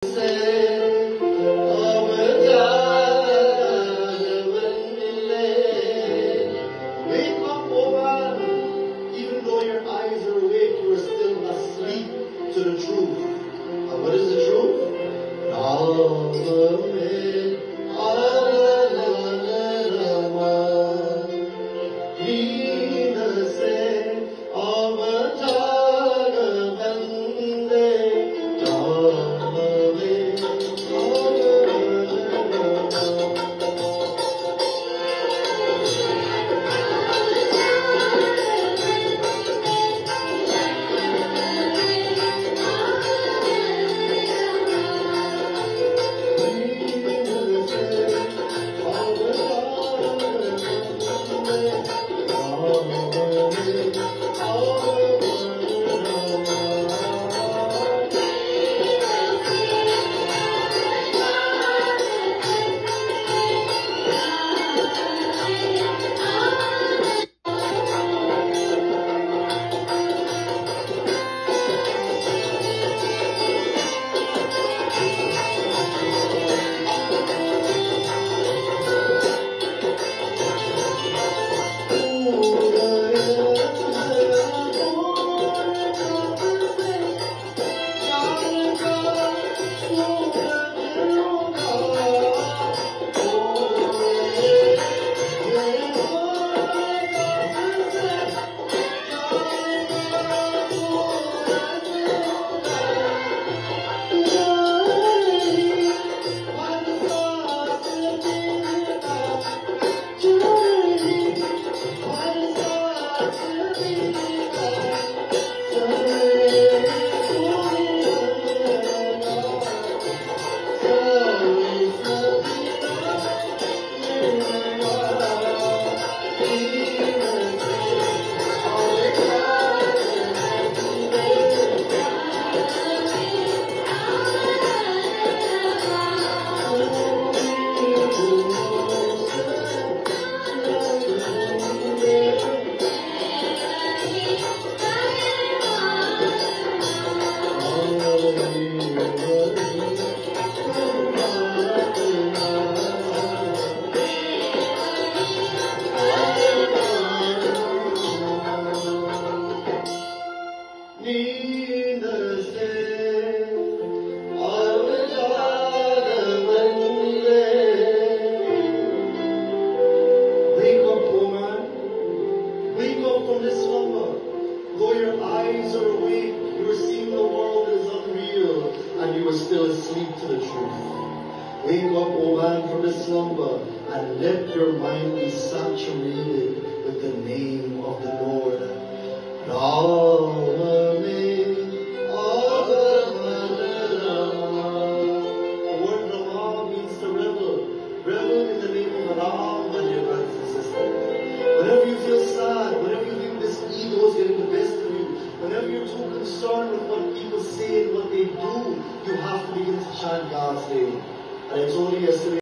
Even though your eyes are awake, you are still asleep to the truth. And what is the truth? Though your eyes are awake, you are seeing the world is unreal, and you are still asleep to the truth. Wake up, O man, from the slumber, and let your mind be saturated with the name of the Lord. The word Ramah means to revel. Revel in the name of Ram, my dear brothers and sisters. Whenever you feel sad, whenever you think this ego is getting the best of you, whenever you're too concerned with what people say and what they do, you have to begin to chant God's name. And I told you yesterday,